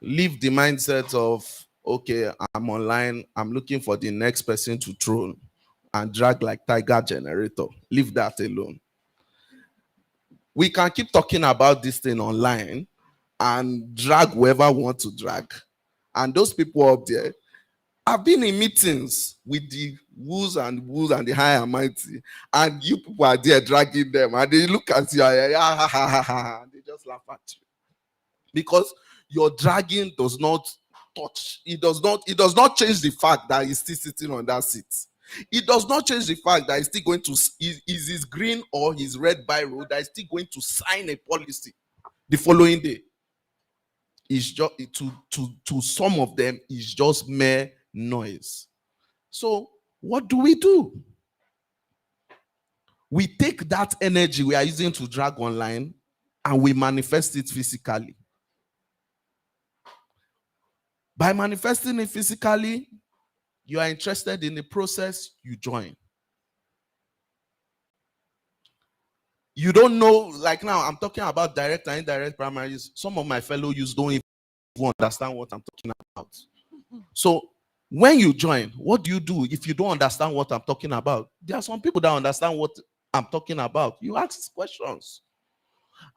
Leave the mindset of, okay, I'm online, I'm looking for the next person to troll and drag like Tiger Generator. Leave that alone. We can keep talking about this thing online and drag whoever wants to drag. And those people up there have been in meetings with the woos and the high and mighty, and you people are there dragging them, and they look at you and they just laugh at you. Because your dragging does not touch, it does not change the fact that he's still sitting on that seat. It does not change the fact that he's still going to, is his green or his red biro, that he's still going to sign a policy the following day. It's just to some of them, it's just mere noise. So what do? We take that energy we are using to drag online and we manifest it physically. By manifesting it physically, you are interested in the process, you join. You don't know, like now, I'm talking about direct and indirect primaries. Some of my fellow youths don't even understand what I'm talking about. So when you join, what do you do if you don't understand what I'm talking about? There are some people that understand what I'm talking about. You ask questions.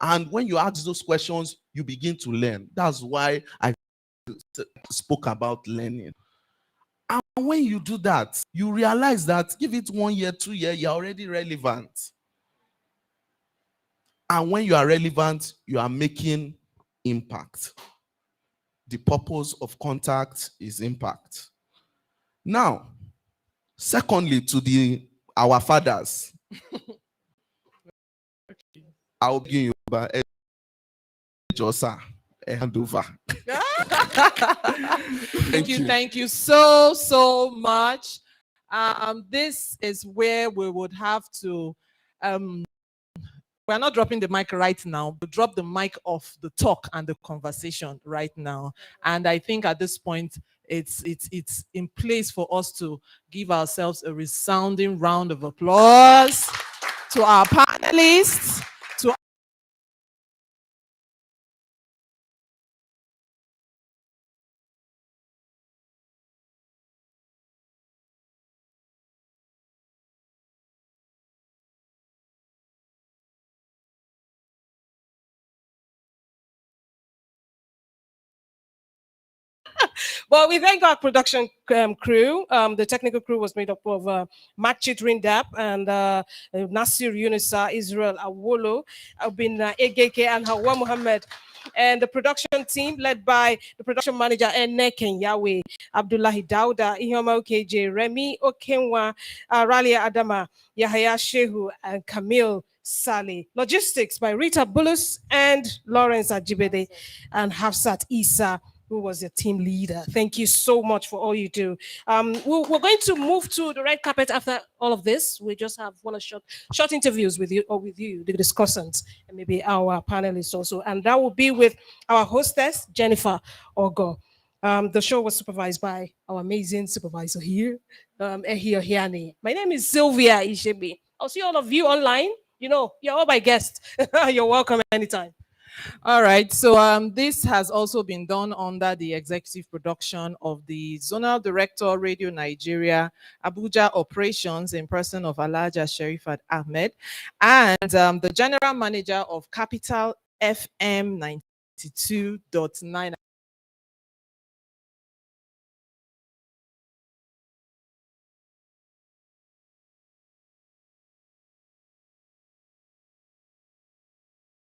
And when you ask those questions, you begin to learn. That's why I spoke about learning. And when you do that, you realize that give it 1 year, 2 years, you're already relevant. And when you are relevant, you are making impact. The purpose of contact is impact. Now, secondly, to our fathers, I'll give you a hand over. Thank you so much. This is where we would have to we're not dropping the mic right now, but drop the mic off the talk and the conversation right now. And I think at this point, it's in place for us to give ourselves a resounding round of applause to our panelists, to Well, we thank our production crew. The technical crew was made up of Makchit Rindap and Nasir Yunusa, Israel Awolo, Bin Egeke, and Hawa Muhammad. And the production team led by the production manager Enne Kenyawe, Abdullahi Dauda, Ihoma OKJ, Remy Okenwa, Ralia Adama, Yahya Shehu, and Camille Saleh. Logistics by Rita Bulus and Lawrence Ajibede and Hafsat Isa, who was your team leader. Thank you so much for all you do. We're going to move to the red carpet after all of this. We just have one short interviews with you, the discussants, and maybe our panelists also. And that will be with our hostess, Jennifer Ogo. The show was supervised by our amazing supervisor here, Ehio Hiani. My name is Sylvia Ishebi. I'll see all of you online. You know, you're all my guests. You're welcome anytime. All right, so this has also been done under the executive production of the Zonal Director, Radio Nigeria, Abuja Operations in person of Alhaja Sherifat Ahmed, and the General Manager of Capital FM 92.9.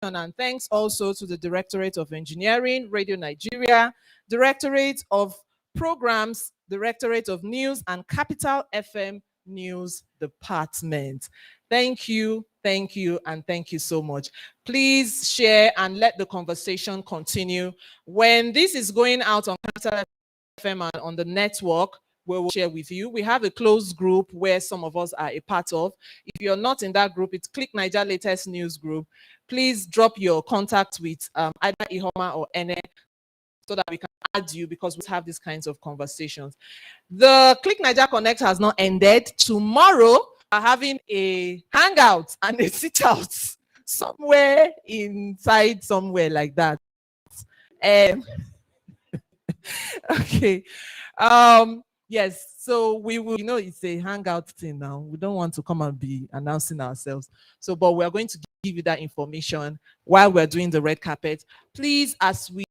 And thanks also to the Directorate of Engineering, Radio Nigeria, Directorate of Programs, Directorate of News, and Capital FM News Department. Thank you, and thank you so much. Please share and let the conversation continue. When this is going out on Capital FM and on the network, we will share with you. We have a closed group where some of us are a part of. If you're not in that group, it's Click Naija Latest News Group. Please drop your contact with either Ihoma or Ene so that we can add you, because we have these kinds of conversations. The Click Naija Connect has not ended. Tomorrow, we're having a hangout and a sit-out somewhere inside, somewhere like that. Okay. Yes, so we will, it's a hangout thing now. We don't want to come and be announcing ourselves. So, but we're going to give you that information while we're doing the red carpet. Please, as we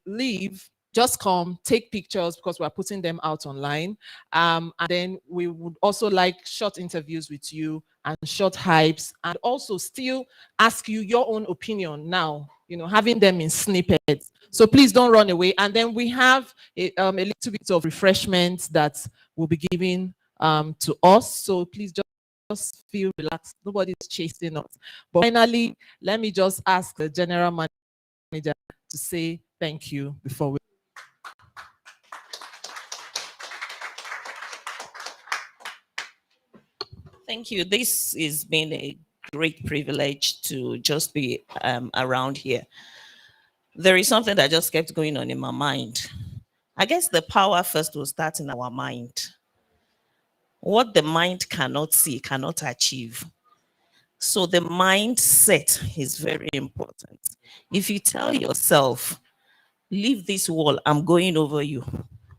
leave, just come, take pictures, because we're putting them out online. And then we would also like short interviews with you and short hypes, and also still ask you your own opinion now, having them in snippets. So please don't run away. And then we have a little bit of refreshments that will be given to us. So please just feel relaxed. Nobody's chasing us. But finally, let me just ask the general manager to say thank you before we. Thank you. This has been a great privilege to just be around here. There is something that just kept going on in my mind. I guess the power first will start in our mind. What the mind cannot see, cannot achieve. So the mindset is very important. If you tell yourself, leave this wall, I'm going over you,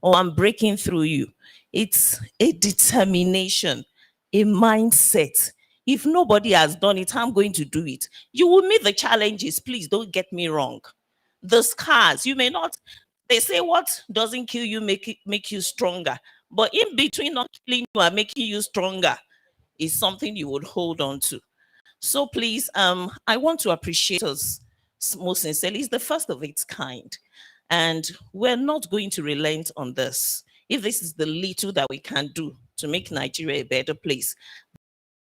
or I'm breaking through you, it's a determination, a mindset. If nobody has done it, I'm going to do it. You will meet the challenges, please don't get me wrong. The scars, you may not, they say what doesn't kill you make you stronger. But in between not killing you and making you stronger is something you would hold on to. So please, I want to appreciate us most sincerely. It's the first of its kind. And we're not going to relent on this. If this is the little that we can do to make Nigeria a better place,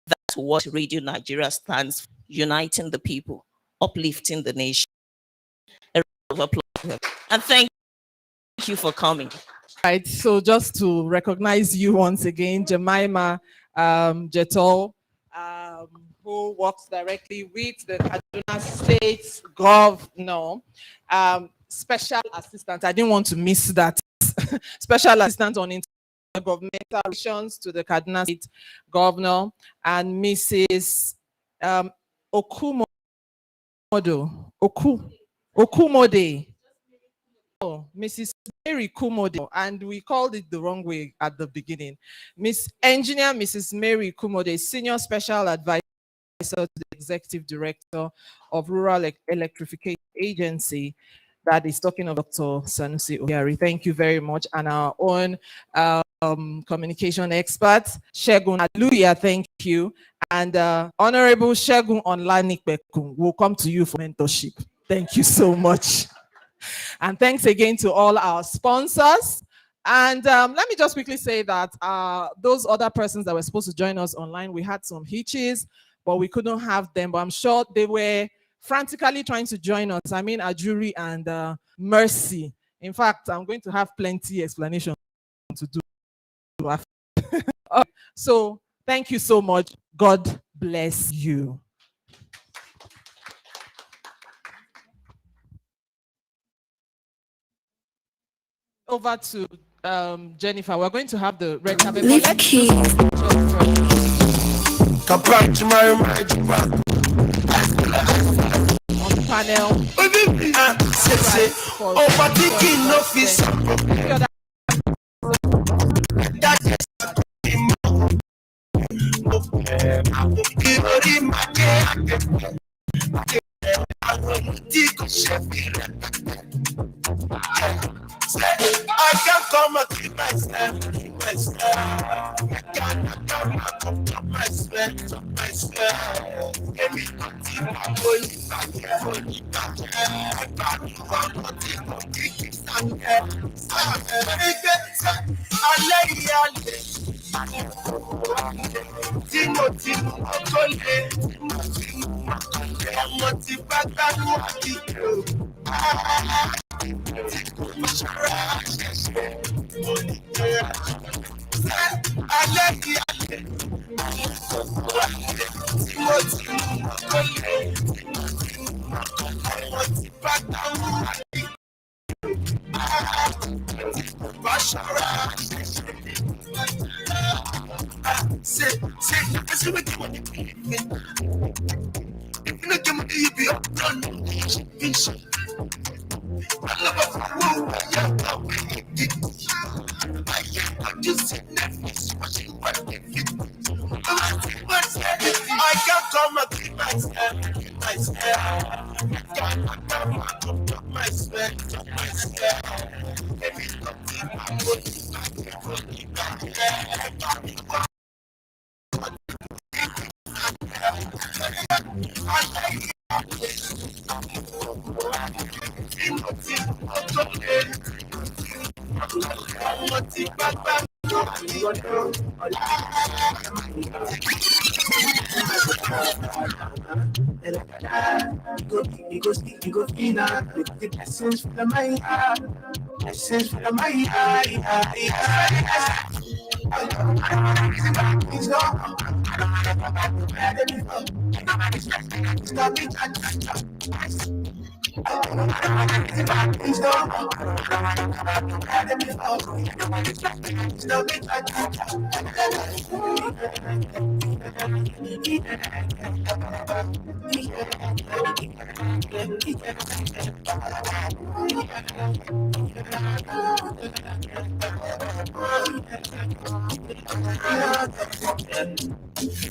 that's what Radio Nigeria stands for: uniting the people, uplifting the nation. A round of applause. And thank you for coming. Right, so just to recognize you once again, Jemima Jetol, who works directly with the Kaduna State Governor, Special Assistant. I didn't want to miss that. Special Assistant on Intergovernmental Relations to the Kaduna State Governor, and Mrs. Okumode. Oh, Mrs. Mary Kumode, and we called it the wrong way at the beginning. Engineer Mrs. Mary Kumode, Senior Special Advisor to the Executive Director of Rural Electrification Agency, that is talking of Dr. Sanusi Ohiari. Thank you very much. And our own communication expert, Shegun Aluya, thank you. And Honorable Shegun Onlanikbekun will come to you for mentorship. Thank you so much. And thanks again to all our sponsors. And let me just quickly say that those other persons that were supposed to join us online, we had some hitches, but we couldn't have them. But I'm sure they were frantically trying to join us. I mean, Ajuri and Mercy. In fact, I'm going to have plenty explanation to do. So thank you so much. God bless you. Over to Jennifer. We're going to have the red carpet. On the panel. I can't come and keep myself. I can't come myself. I can't come and keep myself. You go feel the blessings for my heart. Blessings for my heart.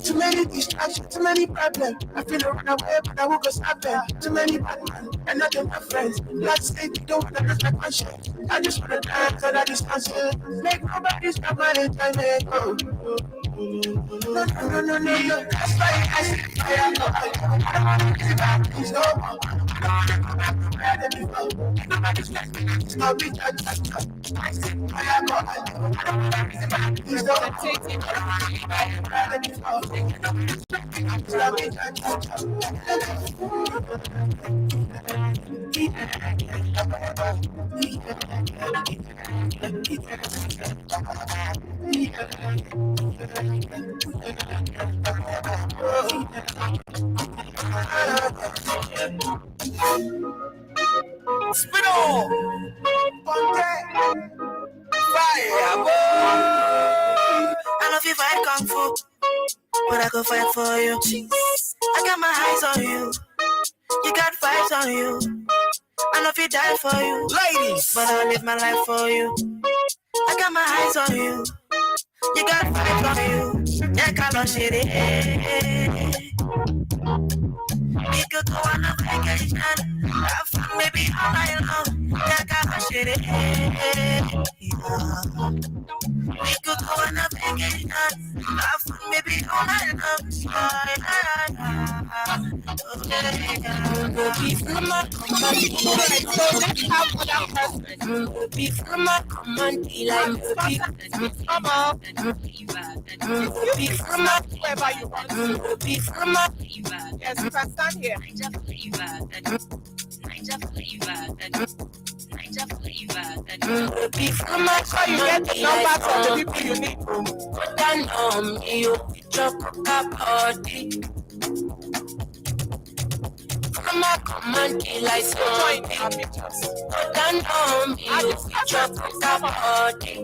Too many distractions, too many problems. I feel run away, but I won't go stop them. Too many bad men, and not my friends. Let's say they don't want to lose my conscience. I just want to dance at a distance. Make nobody stop my enjoyment. No. That's why I say fire. Spin on! Fire! I love you fight kung fu, but I go fight for you. I got my eyes on you. You got vibes on you. I love you die for you, ladies, but I'll live my life for you. I got my eyes on you. You got vibes on you. Yeah, color shitty. We could go on a vacation, have fun maybe all night long. Yeah, color shitty. We could go on a vacation, have fun maybe all night long. Be from a command, like so let's have other person. Be from a command, like come on. Be from a wherever you want. Be from a yes, you can stand here. Be from a so you get the numbers of the people you need. Then you drop a body. From a command, like so join then you drop a body.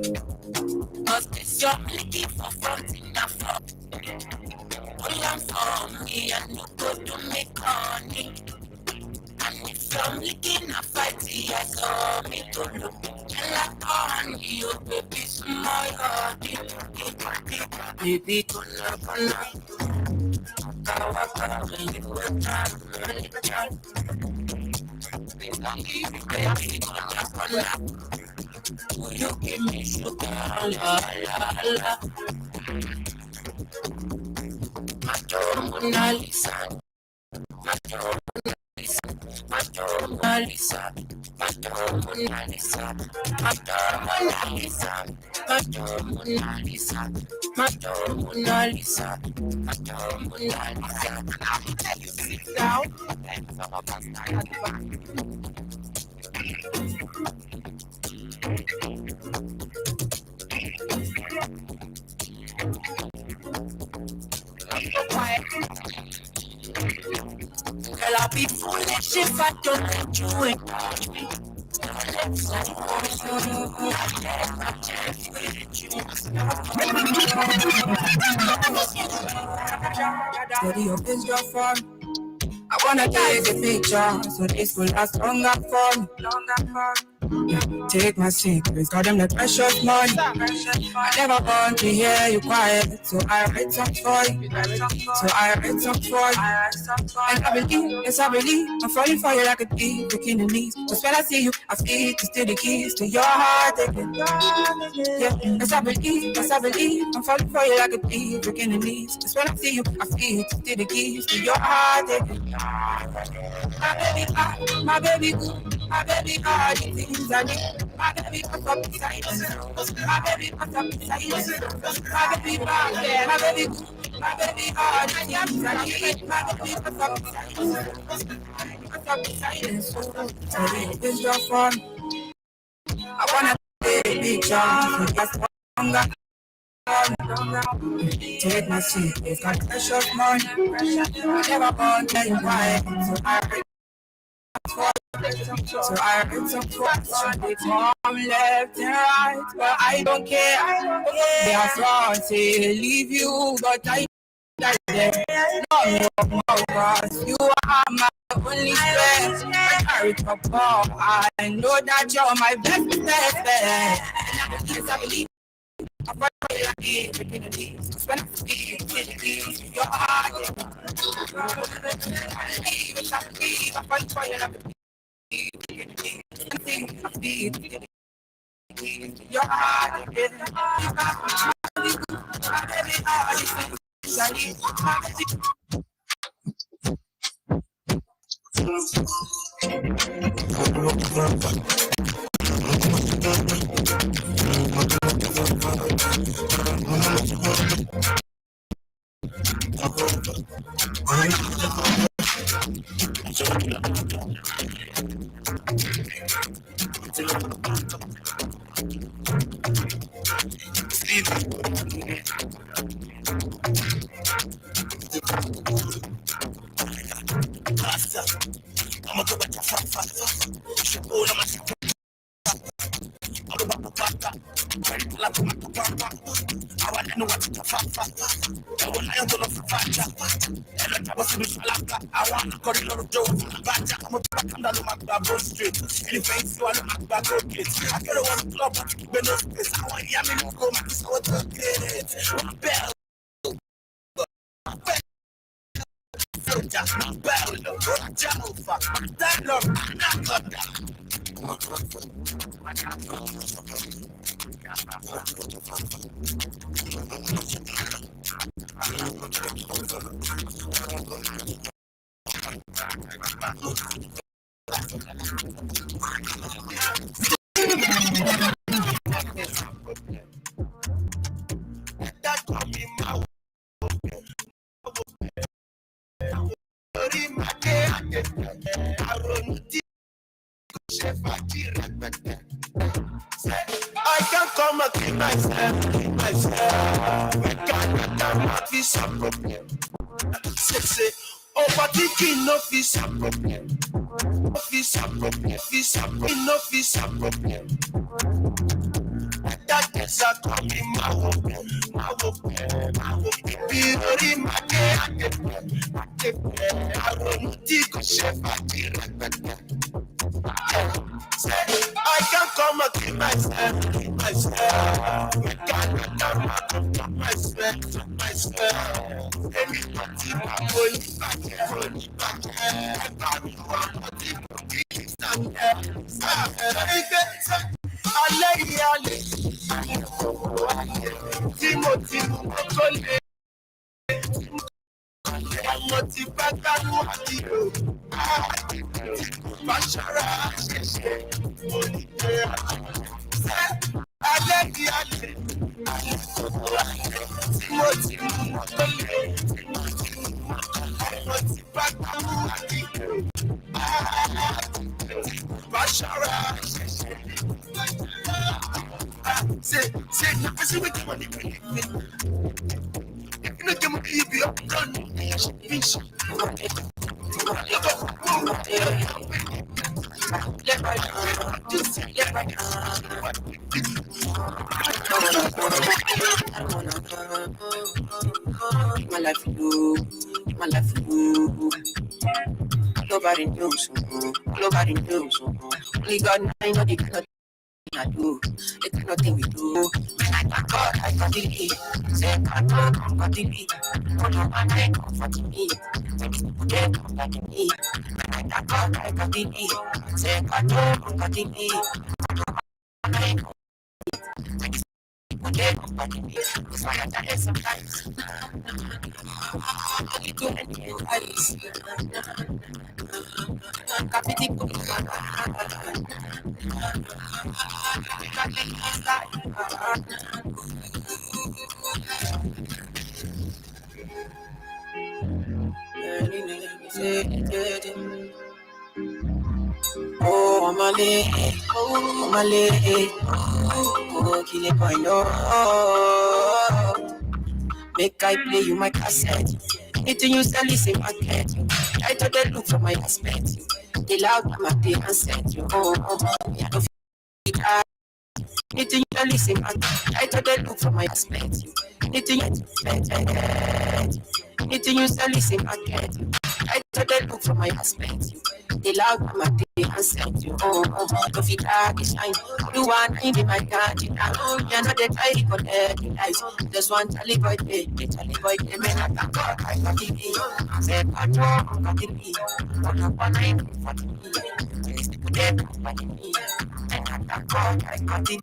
Cause this you're looking for front enough. Pull on for me and you go to make honey. And if I'm looking a fight, I saw me to look. Like on you, baby, small body. Baby, gonna. You give me sugar, la la la. Mona Lisa, Mona Lisa. Girl, I'll be foolish if I don't let you in. Study your physical form. I wanna take a picture so this will last longer fun. Take my secrets, got them the precious money. I never want to hear you quiet, so I write some for you. And I believe, yes I believe, I'm falling for you like a thief, breaking the knees. Just when I see you, I feel to steal the keys to your heart again. Yeah, yes I believe, I'm falling for you like a thief, breaking the knees. Just when I see you, I feel to steal the keys to your heart again. My baby, all the things I need. My baby, what's up beside you? My baby, what's up beside you? My baby, all the things I need. My baby, what's up beside you? What's up beside you? So it's your fun. I wanna take a picture, so just longer. Take my seat, it's got precious money. I never want to tell you why, so I write some quotes. They come left and right, but I don't care. They are front, say leave you, but I no, cause you are my only friend. I carry your ball. I know that you're my best friend. Yes, I believe. I fight for you like it, when I speak, your heart. I fight for you like your heart. I can't come and kill myself. Say, overthinking no fees. No fees. That is a coming my I can't come and kill myself. My life for you, my life for you. Nobody knows, nobody knows. Only God knows what they cannot I do. They cannot think we do. When I thank God, I got the lead. Say, God, come got the lead. Oh, no, man, I come for the lead. When these people they come like me. When I thank God, I got the lead. Say, God, come got the lead. Oh, no, man, I come. When these people they come like me. That's why I tell you sometimes. You do anything I see. Oh, I'm a late, oh, I'm a late, oh, kill it, boy, no. Make I play you my cassette. Anything you sell is a market. I thought they look for my aspect. They loud, I'm a pay and set you. I don't feel it. Anything you sell is a market. I thought they look for my aspect. Anything you sell is a market. I thought they look for my aspect. They loud, I'm a pay and set you. Don't feel like it's shine. You want to be my country now. You're not the try to connect the lights. Just one Charlie boy, Charlie boy, man, I got God, I got the key. Say, I got the key. One I for the key. These people there, I got the key. And I got God, I got the